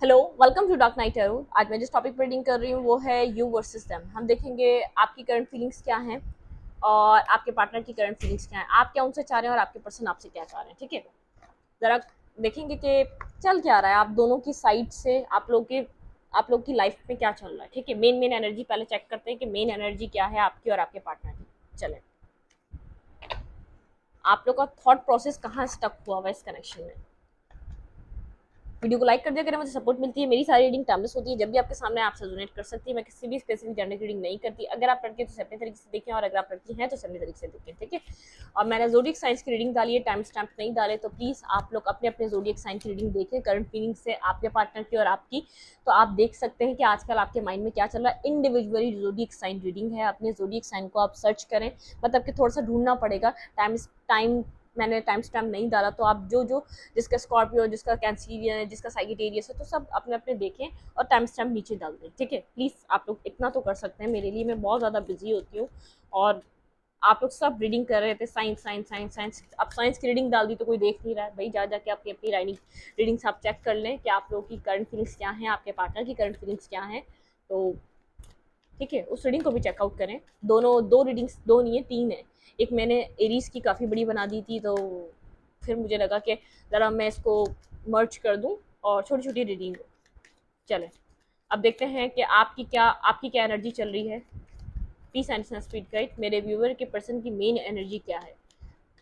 Hello, welcome to dark night tarot. आज मैं जिस टॉपिक पर रीडिंग कर रही हूँ वो है यू वर्सेस देम। हम देखेंगे आपकी करंट फीलिंग्स क्या हैं और आपके पार्टनर की करंट फीलिंग्स क्या हैं, आप क्या उनसे चाह रहे हैं और आपके पर्सन आपसे क्या चाह रहे हैं। ठीक है, ज़रा देखेंगे कि चल क्या रहा है आप दोनों की साइड से, आप लोग की लाइफ में क्या चल रहा है। ठीक है, मेन एनर्जी पहले चेक करते हैं कि मेन एनर्जी क्या है आपकी और आपके पार्टनर की। चलें, आप लोग का थॉट प्रोसेस कहाँ स्टक हुआ हुआ है इस कनेक्शन में। वीडियो को लाइक कर दिया करें, मुझे सपोर्ट मिलती है। मेरी सारी रीडिंग टाइमलेस होती है, जब भी आपके सामने आपसे रेजोनेट कर सकती है। मैं किसी भी स्पेसिफिक जेंडर की रीडिंग नहीं करती। अगर आप लड़के तो अपने तरीके से देखें और अगर आप लड़की हैं तो अपने तरीके से देखें। ठीक है, और मैंने जोडिक साइंस की रीडिंग डाली है, टाइम स्टैम्प नहीं डाले, तो प्लीज़ आप लोग अपने अपने जोडिक साइन की रीडिंग देखें, करंट फीलिंग से आपके पार्टनर की और आपकी। तो आप देख सकते हैं कि आजकल आपके माइंड में क्या चल रहा है। इंडिविजुअली जोडिक साइन रीडिंग है, अपने जोडिक साइन को आप सर्च करें, मतलब कि थोड़ा सा ढूंढना पड़ेगा। टाइम मैंने टाइम स्टैम्प नहीं डाला, तो आप जो जो जिसका स्कॉर्पियो, जिसका कैंसिलियन है, जिसका साइगिटेरियस है, तो सब अपने अपने देखें और टाइम स्टैम्प नीचे डाल दें। ठीक है, प्लीज़ आप लोग इतना तो कर सकते हैं मेरे लिए, मैं बहुत ज़्यादा बिजी होती हूँ। और आप लोग सब रीडिंग कर रहे थे, साइंस साइंस साइंस साइंस, अब साइंस की रीडिंग डाल दी तो कोई देख नहीं रहा है भाई। जा जाके आपकी अपनी रीडिंग्स आप चेक कर लें कि आप लोगों की करंट फीलिंग्स क्या हैं, आपके पार्टनर की करंट फीलिंग्स क्या हैं। तो ठीक है, उस रीडिंग को भी चेकआउट करें। दोनों दो रीडिंग्स, दो नहीं है, तीन है। एक मैंने एरीज की काफ़ी बड़ी बना दी थी, तो फिर मुझे लगा कि ज़रा मैं इसको मर्ज कर दूं और छोटी छोटी रीडिंग हो। चलें, अब देखते हैं कि आपकी क्या एनर्जी चल रही है। पीस एंड स्पीड गाइड, मेरे व्यूवर के पर्सन की मेन एनर्जी क्या है।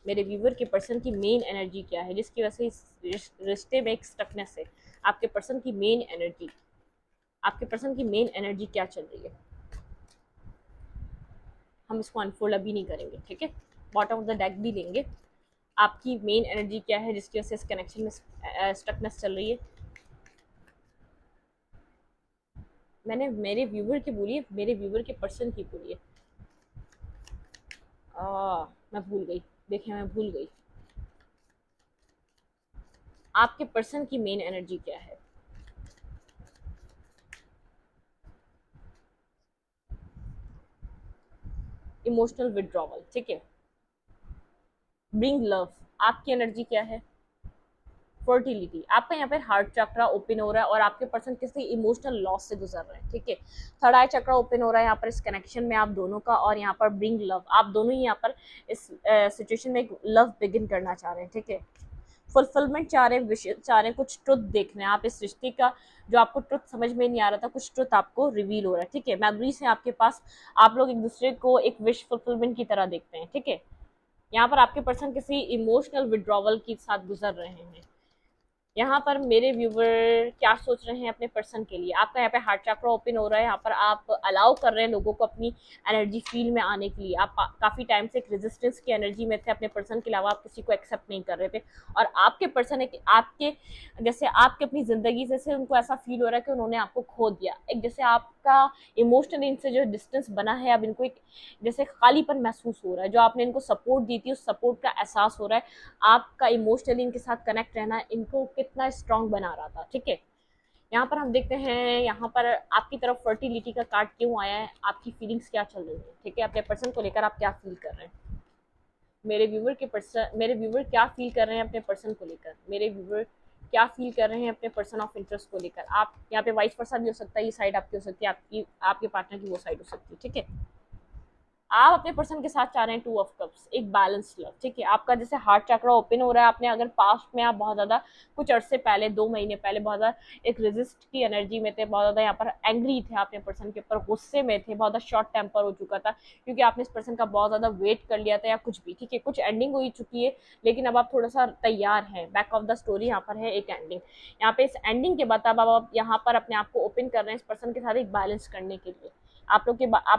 मेरे व्यूवर के पर्सन की मेन एनर्जी क्या है जिसकी वजह से इस रिश्ते में एक स्टकनेस है। आपके पर्सन की मेन एनर्जी, आपके पर्सन की मेन एनर्जी क्या चल रही है। हम इसको अनफोल्ड अभी नहीं करेंगे, ठीक है। बॉटम ऑफ द डेक भी लेंगे। आपकी मेन एनर्जी क्या है जिसकी वजह से इस कनेक्शन में स्टकनेस चल रही है। मैंने मेरे व्यूवर की बोली है, मेरे व्यूवर के पर्सन की बोली है। मैं भूल गई, देखिए मैं भूल गई। आपके पर्सन की मेन एनर्जी क्या है। इमोशनल विड्रॉवल, ठीक है। ब्रिंग लव, आपकी एनर्जी क्या है। फर्टिलिटी, आपका यहाँ पे हार्ट चक्रा ओपन हो रहा है और आपके पर्सन किसी इमोशनल लॉस से गुजर रहे हैं। ठीक है, थर्ड आई चक्रा ओपन हो रहा है यहाँ पर इस कनेक्शन में आप दोनों का। और यहाँ पर ब्रिंग लव, आप दोनों ही यहाँ पर इस सिचुएशन में एक लव बिगिन करना चाह रहे हैं। ठीक है, फुलफिलमेंट चाह रहे हैं, विश चाह रहे हैं, कुछ ट्रुथ देख रहे हैं आप इस रिश्ते का। जो आपको ट्रुथ समझ में नहीं आ रहा था, कुछ ट्रुथ आपको रिवील हो रहा है। ठीक है, मेमोरीज है आपके पास, आप लोग एक दूसरे को एक विश फुलफिलमेंट की तरह देखते हैं। ठीक है, यहाँ पर आपके पर्सन किसी इमोशनल विड्रॉवल के साथ गुजर रहे हैं। यहाँ पर मेरे व्यूवर क्या सोच रहे हैं अपने पर्सन के लिए। आपका यहाँ पे हार्ट चक्र ओपन हो रहा है, यहाँ पर आप अलाउ कर रहे हैं लोगों को अपनी एनर्जी फील्ड में आने के लिए। आप काफ़ी टाइम से एक रेजिस्टेंस की एनर्जी में थे, अपने पर्सन के अलावा आप किसी को एक्सेप्ट नहीं कर रहे थे। और आपके पर्सन एक आपके जैसे आपके अपनी ज़िंदगी से उनको ऐसा फील हो रहा है कि उन्होंने आपको खो दिया। एक जैसे आपका इमोशनल इनसे जो डिस्टेंस बना है, अब इनको एक जैसे खालीपन महसूस हो रहा है। जो आपने इनको सपोर्ट दी थी, उस सपोर्ट का एहसास हो रहा है। आपका इमोशनली इनके साथ कनेक्ट रहना इनको कितना स्ट्रांग बना रहा था। ठीक है, यहाँ पर हम देखते हैं यहाँ पर आपकी तरफ फर्टिलिटी का कार्ड क्यों आया है, आपकी फीलिंग्स क्या चल रही है। ठीक है, अपने पर्सन को लेकर आप क्या फील कर रहे हैं। मेरे व्यूवर क्या फील कर रहे हैं अपने पर्सन को लेकर। मेरे व्यूवर क्या फील कर रहे हैं अपने पर्सन ऑफ इंटरेस्ट को लेकर। आप यहाँ पे वाइस वर्सा भी हो सकता है, ये साइड आपकी हो सकती है, आपकी आपके पार्टनर की वो साइड हो सकती है। ठीक है, आप अपने पर्सन के साथ चाह रहे हैं टू ऑफ कप्स, एक बैलेंस लव। ठीक है, आपका जैसे हार्ट चक्रा ओपन हो रहा है। आपने अगर पास्ट में आप बहुत ज़्यादा कुछ अरसे पहले, 2 महीने पहले बहुत ज़्यादा एक रेजिस्ट की एनर्जी में थे, बहुत ज़्यादा यहाँ पर एंग्री थे अपने पर्सन के ऊपर, गुस्से में थे, बहुत ज़्यादा शॉर्ट टेम्पर हो चुका था क्योंकि आपने इस पर्सन का बहुत ज़्यादा वेट कर लिया था या कुछ भी। ठीक है, कुछ एंडिंग हो चुकी है लेकिन अब आप थोड़ा सा तैयार हैं। बैक ऑफ द स्टोरी यहाँ पर है एक एंडिंग। यहाँ पे इस एंडिंग के बाद अब आप यहाँ पर अपने आप को ओपन कर रहे हैं इस पर्सन के साथ एक बैलेंस करने के लिए। आप लोग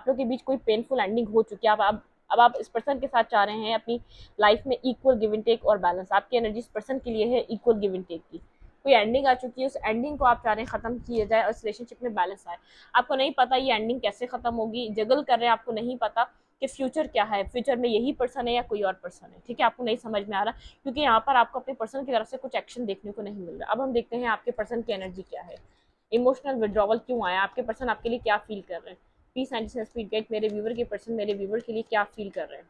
के बीच कोई पेनफुल एंडिंग हो चुकी है। अब आप इस पर्सन के साथ चाह रहे हैं अपनी लाइफ में इक्वल गिव एंड टेक और बैलेंस। आपकी एनर्जी इस पर्सन के लिए है इक्वल गिव एंड टेक की। कोई एंडिंग आ चुकी है, उस एंडिंग को आप चाह रहे हैं खत्म किया जाए और इस रिलेशनशिप में बैलेंस आए। आपको नहीं पता ये एंडिंग कैसे खत्म होगी, जगल कर रहे हैं, आपको नहीं पता कि फ्यूचर क्या है, फ्यूचर में यही पर्सन है या कोई और पर्सन है। ठीक है, आपको नहीं समझ में आ रहा क्योंकि यहाँ पर आपको अपने पर्सन की तरफ से कुछ एक्शन देखने को नहीं मिल रहा। अब हम देखते हैं आपके पर्सन की एनर्जी क्या है, इमोशनल विड्रॉवल क्यों आया, आपके पर्सन आपके लिए क्या फील कर रहे हैं। प्लीज एंड स्पीड गाइड, मेरे व्यूवर के पर्सन मेरे व्यूवर के लिए क्या फील कर रहे हैं।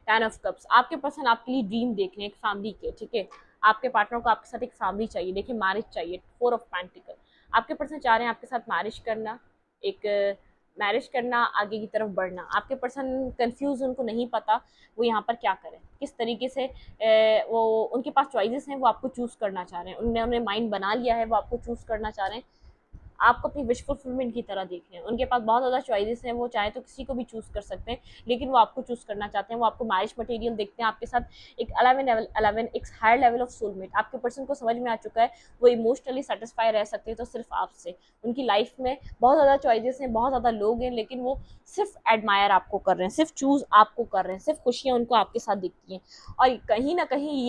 टेन ऑफ कप्स, आपके पर्सन आपके लिए ड्रीम देख रहे हैं एक फैमिली के। ठीक है, आपके पार्टनर को आपके साथ एक फैमिली चाहिए, देखिए मैरिज चाहिए, 4 ऑफ पेंटिकल। आपके पर्सन चाह रहे हैं आपके साथ मैरिज करना, एक मैरिज करना, आगे की तरफ बढ़ना। आपके पर्सन कंफ्यूज, उनको नहीं पता वो यहाँ पर क्या करें, किस तरीके से वो उनके पास चॉइसेस हैं, वो आपको चूज़ करना चाह रहे हैं, उन्होंने माइंड बना लिया है, वो आपको चूज़ करना चाह रहे हैं, आपको अपनी विश फुलफिलमेंट की तरह देख रहे हैं। उनके पास बहुत ज़्यादा चॉइसेस हैं, वो चाहे तो किसी को भी चूज़ कर सकते हैं, लेकिन वो आपको चूज़ करना चाहते हैं, वो आपको मैरिज मटेरियल देखते हैं, आपके साथ एक 11 एक हायर लेवल ऑफ सोलमेट। आपके पर्सन को समझ में आ चुका है वो इमोशनली सेटिस्फाई रह सकते हैं तो सिर्फ आपसे। उनकी लाइफ में बहुत ज़्यादा चॉइसेस हैं, बहुत ज़्यादा लोग हैं, लेकिन वो सिर्फ एडमायर आपको कर रहे हैं, सिर्फ चूज़ आपको कर रहे हैं, सिर्फ खुशियाँ उनको आपके साथ दिखती हैं। और कहीं ना कहीं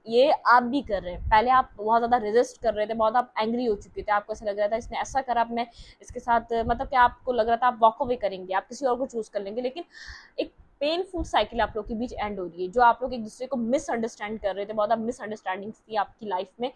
ये आप भी कर रहे हैं। पहले आप बहुत ज़्यादा रेजिस्ट कर रहे थे, बहुत आप एंग्री हो चुके थे, आपको ऐसा लग रहा था इसने ऐसा करा, अब मैं इसके साथ मतलब कि आपको लग रहा था आप वॉक अवे करेंगे, आप किसी और को चूज़ कर लेंगे, लेकिन एक पेनफुल साइकिल आप लोग के बीच एंड हो रही है, जो आप लोग एक दूसरे को मिसअंडरस्टैंड कर रहे थे, बहुत आप मिसअंडरस्टैंडिंग्स थी आपकी लाइफ में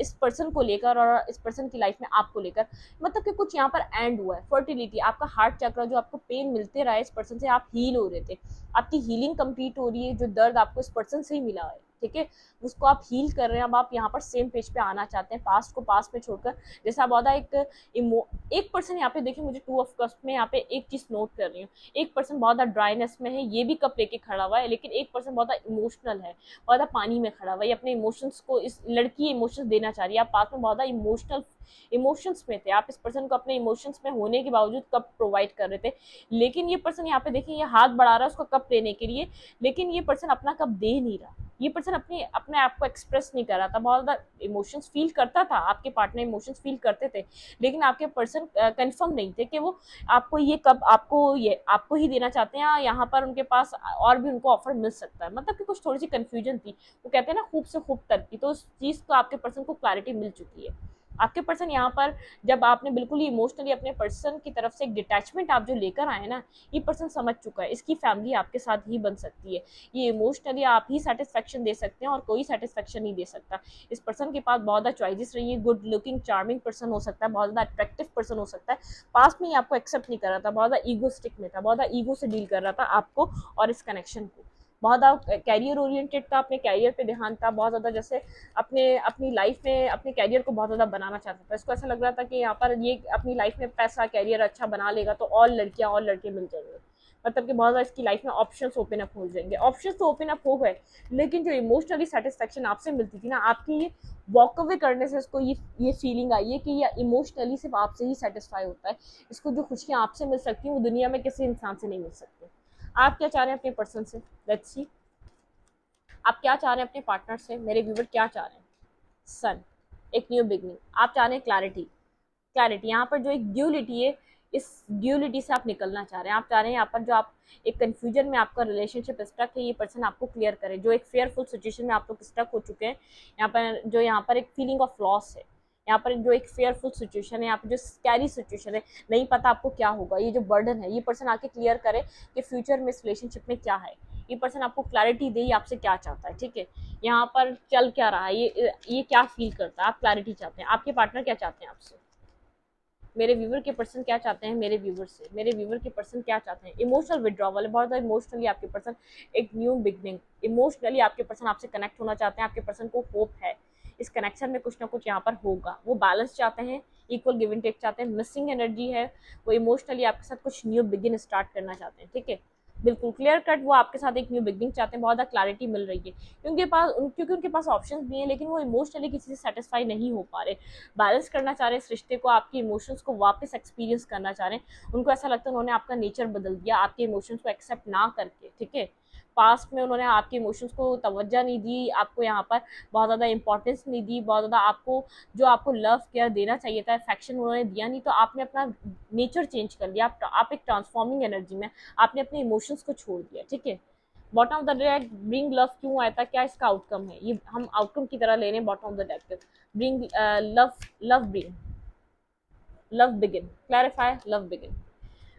इस पर्सन को लेकर और इस पर्सन की लाइफ में आपको लेकर, मतलब कि कुछ यहाँ पर एंड हुआ है। फर्टिलिटी, आपका हार्ट चक्र, जो आपको पेन मिलते रहा है इस पर्सन से, आप हील हो रहे थे, आपकी हीलिंग कंप्लीट हो रही है, जो दर्द आपको इस पर्सन से ही मिला है, ठीक है, उसको आप हील कर रहे हैं। अब आप यहाँ पर सेम पेज पे आना चाहते हैं, पास्ट को पास्ट में छोड़कर। जैसा बहुत एक पर्सन यहाँ पे देखिए, मुझे 2 ऑफ कप्स में यहाँ पे एक चीज नोट कर रही हूँ, एक पर्सन बहुत ज़्यादा ड्राइनेस में है, ये भी कप लेके खड़ा हुआ है, लेकिन एक पर्सन बहुत ज़्यादा इमोशनल है, बहुत ज़्यादा पानी में खड़ा हुआ है, ये अपने इमोशंस को, इस लड़की इमोशंस देना चाह रही है, आप पास में बहुत ज़्यादा इमोशंस में थे, आप इस पर्सन को अपने इमोशंस में होने के बावजूद कप प्रोवाइड कर रहे थे, लेकिन ये पर्सन यहाँ पे देखिए, ये हाथ बढ़ा रहा है उसको कप लेने के लिए, लेकिन ये पर्सन अपना कप दे नहीं रहा, ये पर्सन अपने आप को एक्सप्रेस नहीं कर रहा था, बहुत ज़्यादा इमोशंस फील करता था, आपके पार्टनर इमोशंस फील करते थे, लेकिन आपके पर्सन कंफर्म नहीं थे कि वो आपको ये कब आपको ही देना चाहते हैं, या यहाँ पर उनके पास और भी उनको ऑफर मिल सकता है, मतलब कि कुछ थोड़ी सी कंफ्यूजन थी। वो कहते हैं ना, खूब से खूब तरक्की, तो उस चीज़ को आपके पर्सन को क्लैरिटी मिल चुकी है। आपके पर्सन यहाँ पर, जब आपने बिल्कुल ही इमोशनली अपने पर्सन की तरफ से एक डिटैचमेंट आप जो लेकर आए ना, ये पर्सन समझ चुका है इसकी फैमिली आपके साथ ही बन सकती है, ये इमोशनली आप ही सेटिस्फेक्शन दे सकते हैं और कोई सेटिस्फेक्शन नहीं दे सकता। इस पर्सन के पास बहुत ज़्यादा चॉइसेस रही है, गुड लुकिंग चार्मिंग पर्सन हो सकता है, बहुत ज़्यादा अट्रैक्टिव पर्सन हो सकता है, पास में ही आपको एक्सेप्ट नहीं कर रहा था, बहुत ज़्यादा ईगोस्टिक में था, बहुत ज़्यादा ईगो से डील कर रहा था आपको और इस कनेक्शन को, बहुत ज़्यादा कैरियर ओरिएंटेड था, अपने कैरियर पे ध्यान था, बहुत ज़्यादा जैसे अपनी लाइफ में अपने कैरियर को बहुत ज़्यादा बनाना चाहता था। इसको ऐसा लग रहा था कि यहाँ पर ये अपनी लाइफ में पैसा कैरियर अच्छा बना लेगा तो और लड़कियाँ और लड़के मिल जाएंगे, मतलब कि बहुत ज़्यादा इसकी लाइफ में ऑप्शंस ओपन अप हो जाएंगे। ऑप्शंस तो ओपन अप हो गए, लेकिन जो इमोशनली सेटिस्फेक्शन आपसे मिलती थी ना, आपकी ये वॉक अवे करने से इसको ये फीलिंग आई है कि ये इमोशनली सिर्फ आपसे ही सेटिस्फाई होता है, इसको जो खुशियाँ आपसे मिल सकती हैं वो दुनिया में किसी इंसान से नहीं मिल सकती। आप क्या चाह रहे हैं अपने पर्सन से, लेट्स सी, आप क्या चाह रहे हैं अपने पार्टनर से, मेरे व्यूवर क्या चाह रहे हैं। सन, एक न्यू बिगनिंग, आप चाह रहे हैं क्लैरिटी, क्लैरिटी यहाँ पर जो एक ड्यूलिटी है, इस ड्यूलिटी से आप निकलना चाह रहे हैं, आप चाह रहे हैं यहाँ पर जो आप एक कन्फ्यूजन में आपका रिलेशनशिप स्टक है, ये पर्सन आपको क्लियर करे, जो एक फेयरफुल सिचुएशन में आप लोग स्टक हो चुके हैं, यहाँ पर एक फीलिंग ऑफ लॉस है, यहाँ पर जो एक फेयरफुल सिचुएशन है, यहाँ पर जो स्कैरी सिचुएशन है, नहीं पता आपको क्या होगा, ये जो बर्डन है, ये पर्सन आके क्लियर करे कि फ्यूचर में इस रिलेशनशिप में क्या है, ये पर्सन आपको क्लैरिटी दे आपसे क्या चाहता है, ठीक है, यहाँ पर चल क्या रहा है, ये क्या फील करता है, आप क्लैरिटी चाहते हैं, आपके पार्टनर क्या चाहते हैं आपसे, मेरे व्यूवर के पर्सन क्या चाहते हैं मेरे व्यूवर से, मेरे व्यूवर के पर्सन क्या चाहते हैं। इमोशनल विड्रॉवल है, बहुत ज़्यादा इमोशनली आपके पर्सन एक न्यू बिगनिंग, इमोशनली आपके पर्सन आपसे कनेक्ट होना चाहते हैं, आपके पर्सन को होप है इस कनेक्शन में कुछ ना कुछ यहाँ पर होगा, वो बैलेंस चाहते हैं, इक्वल गिव एंड टेक चाहते हैं, मिसिंग एनर्जी है, वो इमोशनली आपके साथ कुछ न्यू बिगिन स्टार्ट करना चाहते हैं, ठीक है, बिल्कुल क्लियर कट, वो आपके साथ एक न्यू बिगनिंग चाहते हैं, बहुत ज़्यादा क्लैरिटी मिल रही है, क्योंकि उनके पास ऑप्शंस भी हैं, लेकिन वो इमोशनली किसी से सेटिस्फाई नहीं हो पा रहे, बैलेंस करना चाह रहे हैं इस रिश्ते को, आपके इमोशंस को वापस एक्सपीरियंस करना चाह रहे हैं, उनको ऐसा लगता है उन्होंने आपका नेचर बदल दिया आपके इमोशंस को एक्सेप्ट ना करके, ठीक है, पास्ट में उन्होंने आपके इमोशंस को तवज्जो नहीं दी, आपको यहाँ पर बहुत ज़्यादा इंपॉर्टेंस नहीं दी, बहुत ज़्यादा आपको जो आपको लव केयर देना चाहिए था, अफेक्शन उन्होंने दिया नहीं, तो आपने अपना नेचर चेंज कर लिया, आप एक ट्रांसफॉर्मिंग एनर्जी में आपने अपने इमोशंस को छोड़ दिया, ठीक है। Bottom of the deck bring love क्यों आया था, क्या इसका आउटकम है, ये हम आउटकम की तरह ले रहे हैं bottom of the deck, bring love, bring love begin, clarify love begin,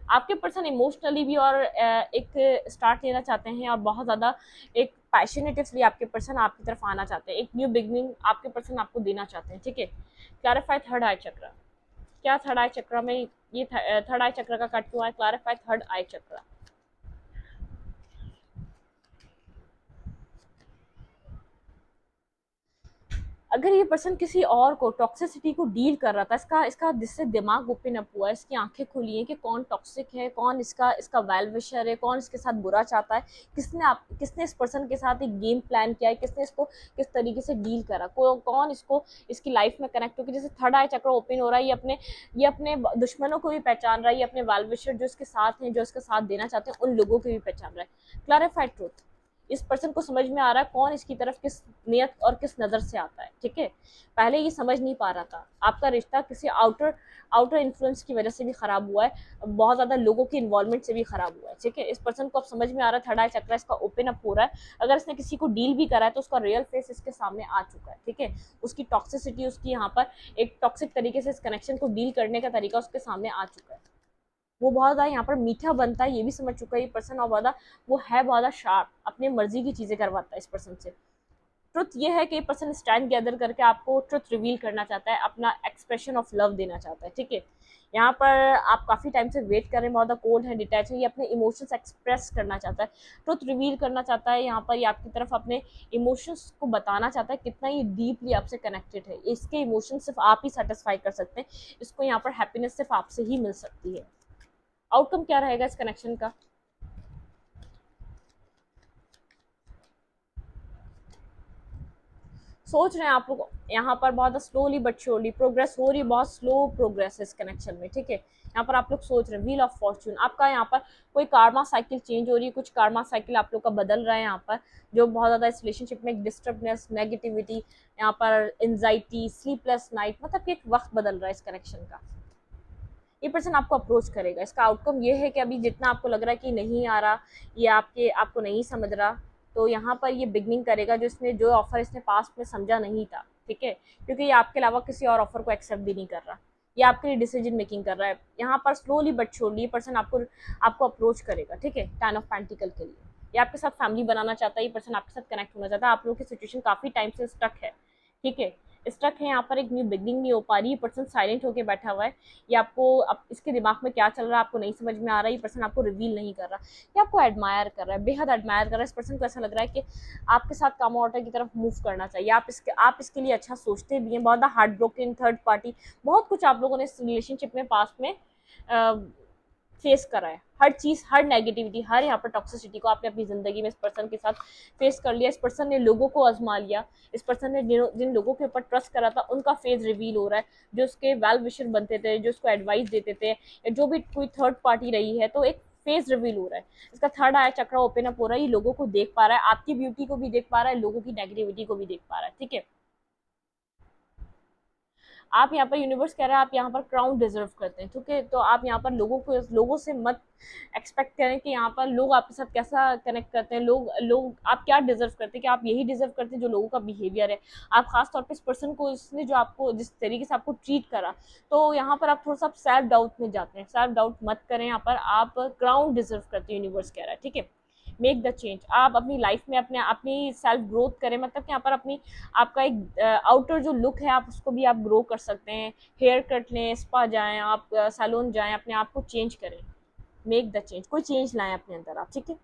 आपके पर्सन इमोशनली भी और एक स्टार्ट लेना चाहते हैं और बहुत ज़्यादा एक पैशनेटिवली आपके पर्सन आपकी तरफ आना चाहते हैं, एक न्यू बिगनिंग आपके पर्सन आपको देना चाहते हैं, ठीक है। क्लैरिफाई थर्ड आई चक्र, क्या थर्ड आई चक्र में ये थर्ड आई चक्र का कट क्यों है, क्लैरिफाई थर्ड आई चक्र, अगर ये पर्सन किसी और को टॉक्सिसिटी को डील कर रहा था, इसका इसका जिससे दिमाग ओपन अप हुआ है, इसकी आंखें खुली हैं कि कौन टॉक्सिक है, कौन इसका इसका वेल विशर है, कौन इसके साथ बुरा चाहता है, किसने इस पर्सन के साथ एक गेम प्लान किया है, किसने इसको किस तरीके से डील करा, कौन इसको इसकी लाइफ में कनेक्ट होकर, जैसे थर्ड आई चक्र ओपन हो रहा है, ये अपने दुश्मनों को भी पहचान रहा है, ये अपने वेल विशर जो इसके साथ हैं, जो इसका साथ देना चाहते हैं, उन लोगों को भी पहचान रहा है। क्लैरिफाइड ट्रूथ, इस पर्सन को समझ में आ रहा है कौन इसकी तरफ किस नियत और किस नज़र से आता है। ठीक है, पहले ये समझ नहीं पा रहा था, आपका रिश्ता किसी आउटर आउटर इन्फ्लुएंस की वजह से भी खराब हुआ है, बहुत ज़्यादा लोगों की इन्वॉल्वमेंट से भी खराब हुआ है। ठीक है, इस पर्सन को अब समझ में आ रहा है, थर्ड आई चक्र इसका ओपन अप हो रहा है, अगर इसने किसी को डील भी करा है तो उसका रियल फेस इसके सामने आ चुका है। ठीक है, उसकी टॉक्सिसिटी, उसकी यहाँ पर एक टॉक्सिक तरीके से इस कनेक्शन को डील करने का तरीका उसके सामने आ चुका है। वो बहुत ज़्यादा यहाँ पर मीठा बनता है, ये भी समझ चुका है ये पर्सन, और बहुत वो है बहुत ज़्यादा शार्प, अपनी मर्जी की चीज़ें करवाता है इस पर्सन से। ट्रुथ ये है कि ये पर्सन स्टैंड गैदर करके आपको ट्रुथ रिवील करना चाहता है, अपना एक्सप्रेशन ऑफ लव देना चाहता है। ठीक है, यहाँ पर आप काफ़ी टाइम से वेट कर रहे हैं, बहुत ज़्यादा कोल्ड है, डिटैच है, ये अपने इमोशंस एक्सप्रेस करना चाहता है, ट्रुथ रिवील करना चाहता है, यहाँ पर ये आपकी तरफ अपने इमोशंस को बताना चाहता है कितना ये डीपली आपसे कनेक्टेड है। इसके इमोशंस सिर्फ आप ही सेटिस्फाई कर सकते हैं, इसको यहाँ पर हैप्पीनेस सिर्फ आपसे ही मिल सकती है। आउटकम क्या रहेगा इस कनेक्शन का? सोच रहे हैं आप लोग यहाँ पर बहुत स्लोली बट श्योरली प्रोग्रेस हो रही है, बहुत स्लो प्रोग्रेस है इस कनेक्शन में। ठीक है, यहाँ पर आप लोग सोच रहे हैं व्हील ऑफ फॉर्च्यून, आपका यहाँ पर कोई कार्मा साइकिल चेंज हो रही है, कुछ कार्मा साइकिल आप लोग का बदल रहा है यहाँ पर, जो बहुत ज़्यादा इस रिलेशनशिप में एक डिस्टर्बनेस, नेगेटिविटी, यहाँ पर एंजाइटी, स्लीपलेस नाइट, मतलब कि एक वक्त बदल रहा है इस कनेक्शन का। ये पर्सन आपको अप्रोच करेगा, इसका आउटकम ये है कि अभी जितना आपको लग रहा है कि नहीं आ रहा, ये आपको नहीं समझ रहा, तो यहाँ पर ये बिगनिंग करेगा, जो ऑफर इसने पास्ट में समझा नहीं था। ठीक है, क्योंकि ये आपके अलावा किसी और ऑफर को एक्सेप्ट भी नहीं कर रहा, ये आपके लिए डिसीजन मेकिंग कर रहा है। यहाँ पर स्लोली बट श्योरली ये पर्सन आपको अप्रोच करेगा। ठीक है, 10 ऑफ पेंटिकल के लिए ये आपके साथ फैमिली बनाना चाहता है, ये पर्सन आपके साथ कनेक्ट होना चाहता है, आप लोगों की सिचुएशन काफ़ी टाइम से स्टक है। ठीक है, स्टक है, यहाँ पर एक न्यू बिगनिंग नहीं हो पा रही, ये पर्सन साइलेंट होकर बैठा हुआ है, ये आपको अब इसके दिमाग में क्या चल रहा है आपको नहीं समझ में आ रहा है, ये पर्सन आपको रिवील नहीं कर रहा, ये आपको एडमायर कर रहा है, बेहद एडमायर कर रहा है। इस पर्सन को ऐसा लग रहा है कि आपके साथ काम वाटर की तरफ मूव करना चाहिए, आप इसके लिए अच्छा सोचते भी हैं, बहुत हार्ट ब्रोकन थर्ड पार्टी, बहुत कुछ आप लोगों ने इस रिलेशनशिप में पास्ट में फेस करा है, हर चीज़, हर नेगेटिविटी, हर यहाँ पर टॉक्सिसिटी को आपने अपनी ज़िंदगी में इस पर्सन के साथ फेस कर लिया। इस पर्सन ने लोगों को आजमा लिया, इस पर्सन ने जिन लोगों के ऊपर ट्रस्ट करा था उनका फेस रिवील हो रहा है, जो उसके वेल विशर बनते थे, जो उसको एडवाइस देते थे, या जो भी कोई थर्ड पार्टी रही है, तो एक फेस रिवील हो रहा है, इसका थर्ड आई चक्र ओपन अप हो रहा है, ये लोगों को देख पा रहा है, आपकी ब्यूटी को भी देख पा रहा है, लोगों की नेगेटिविटी को भी देख पा रहा है। ठीक है, आप यहाँ पर यूनिवर्स कह रहा है आप यहाँ पर क्राउन डिजर्व करते हैं। ठीक है, तो आप यहाँ पर लोगों से मत एक्सपेक्ट करें कि यहाँ पर लोग आपके साथ कैसा कनेक्ट करते हैं, लोग आप क्या डिजर्व करते हैं, कि आप यही डिजर्व करते हैं जो लोगों का बिहेवियर है। आप खास तौर पे इस पर्सन को, इसने जो आपको जिस तरीके से आपको ट्रीट करा, तो यहाँ पर आप थोड़ा सा सेल्फ डाउट में जाते हैं। सेल्फ डाउट मत करें, यहाँ पर आप क्राउन डिजर्व करते हैं, यूनिवर्स कह रहा है। ठीक है, मेक द चेंज, आप अपनी लाइफ में अपनी सेल्फ ग्रोथ करें, मतलब कि यहाँ पर आपका एक आउटर जो लुक है आप उसको भी आप ग्रो कर सकते हैं, हेयर कट लें, स्पा जाएं, आप सैलून जाएं, अपने आप को चेंज करें, मेक द चेंज, कोई चेंज लाएं अपने अंदर आप। ठीक है,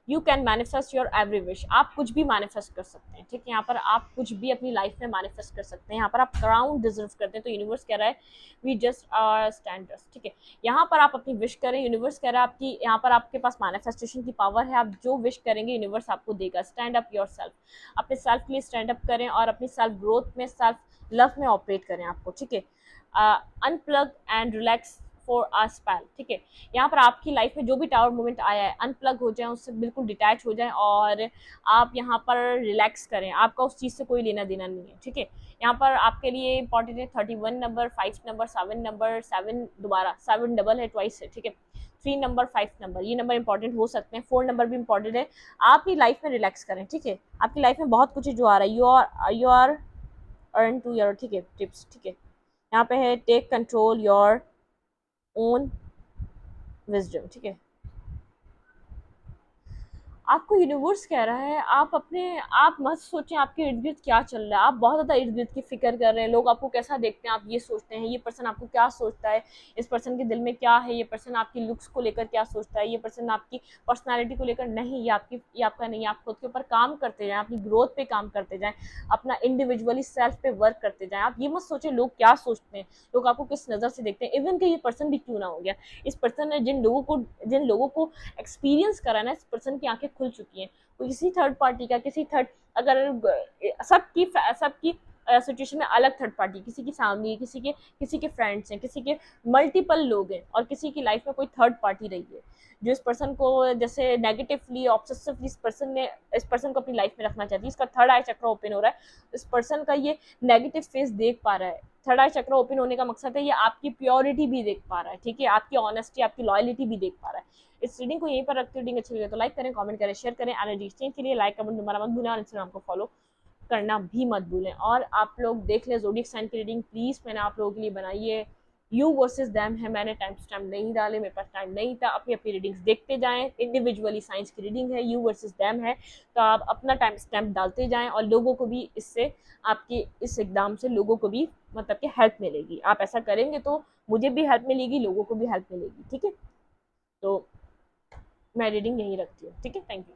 you can manifest your every wish, आप कुछ भी मैनिफेस्ट कर सकते हैं। ठीक है, यहाँ पर आप कुछ भी अपनी लाइफ में मैनिफेस्ट कर सकते हैं, यहाँ पर आप क्राउन डिजर्व करते हैं, तो यूनिवर्स कह रहा है वी जस्ट आर स्टैंडर्ड्स। ठीक है, यहाँ पर आप अपनी विश करें, यूनिवर्स कह रहा है आपकी, यहाँ पर आपके पास मैनिफेस्टेशन की पावर है, आप जो विश करेंगे यूनिवर्स आपको देगा। स्टैंड अप योर सेल्फ, अपने सेल्फ के लिए स्टैंड अप करें, और अपनी सेल्फ ग्रोथ में, सेल्फ लव में ऑपरेट करें आपको। ठीक है, unplug and relax for uh spell. ठीक है, यहाँ पर आपकी लाइफ में जो भी टावर मोमेंट आया है, अनप्लग हो जाए, उससे बिल्कुल डिटैच हो जाए, और आप यहाँ पर रिलैक्स करें, आपका उस चीज़ से कोई लेना देना नहीं है। ठीक है, यहाँ पर आपके लिए इंपॉर्टेंट है 31 नंबर, 5 नंबर, 7 नंबर, 7 दोबारा 7 डबल है, ट्वाइस है। ठीक है, 3 नंबर, 5 नंबर, ये नंबर इंपॉर्टेंट हो सकते हैं, 4 नंबर भी इंपॉर्टेंट है। आप अपनी लाइफ में रिलैक्स करें। ठीक है, आपकी लाइफ में बहुत कुछ जो आ रहा है, you are earn to your, ठीक है, टिप्स। ठीक है, यहाँ पे है take control your own wisdom. ठीक है, आपको यूनिवर्स कह रहा है आप मत सोचें आपके इर्द गिर्द क्या चल रहा है। आप बहुत ज़्यादा इर्द गिर्द की फिक्र कर रहे हैं, लोग आपको कैसा देखते हैं आप ये सोचते हैं, ये पर्सन आपको क्या सोचता है, इस पर्सन के दिल में क्या है, ये पर्सन आपकी लुक्स को लेकर क्या सोचता है, ये पर्सन आपकी पर्सनैलिटी को लेकर। नहीं, ये आपका नहीं है। आप खुद के ऊपर काम करते जाएँ, अपनी ग्रोथ पे काम करते जाएँ, अपना इंडिविजुअली सेल्फ पे वर्क करते जाएँ। आप ये मत सोचें लोग क्या सोचते हैं, लोग आपको किस नज़र से देखते हैं। इवन कि ये पर्सन भी क्यों ना हो गया, इस पर्सन ने जिन लोगों को एक्सपीरियंस करा ना, इस पर्सन की आंखें खुल चुकी हैं। कोई किसी थर्ड पार्टी का, किसी थर्ड, अगर सबकी सिचुएशन में अलग थर्ड पार्टी, किसी की फैमिली, किसी के फ्रेंड्स हैं, किसी के मल्टीपल लोग हैं, और किसी की लाइफ में कोई थर्ड पार्टी रही है जो इस पर्सन को जैसे नेगेटिवली ऑब्सेसिवली इस पर्सन को अपनी लाइफ में रखना चाहती है। इसका थर्ड आई चक्र ओपन हो रहा है, इस पर्सन का ये नेगेटिव फेस देख पा रहा है। थर्ड आई चक्र ओपन होने का मकसद है ये आपकी प्योरिटी भी देख पा रहा है, ठीक है, आपकी ऑनेस्टी, आपकी लॉयलिटी भी देख पा रहा है। इस रीडिंग को यहीं पर रखते रीडिंग अच्छी लगे तो लाइक करें, कमेंट करें, शेयर करें। एनर्जी एक्सचेंज के लिए लाइक कमेंट दोबारा मत भूलें, और इंस्टाग्राम को फॉलो करना भी मत भूलें। और आप लोग देख लें ज़ोडिएक साइन की रीडिंग, प्लीज़ मैंने आप लोगों के लिए बनाई है। यू वर्सेस दैम है, मैंने टाइम स्टैम्प नहीं डाले, मेरे पास टाइम नहीं था। अपनी अपनी रीडिंग्स देखते जाएं, इंडिविजुअली साइंस की रीडिंग है, यू वर्सेस दैम है, तो आप अपना टाइम स्टैम्प डालते जाएं, और लोगों को भी इससे, आपकी इस एग्जाम से लोगों को भी मतलब कि हेल्प मिलेगी। आप ऐसा करेंगे तो मुझे भी हेल्प मिलेगी, लोगों को भी हेल्प मिलेगी, ठीक है। तो मैं रीडिंग यहीं रखती हूँ, ठीक है। Thank you.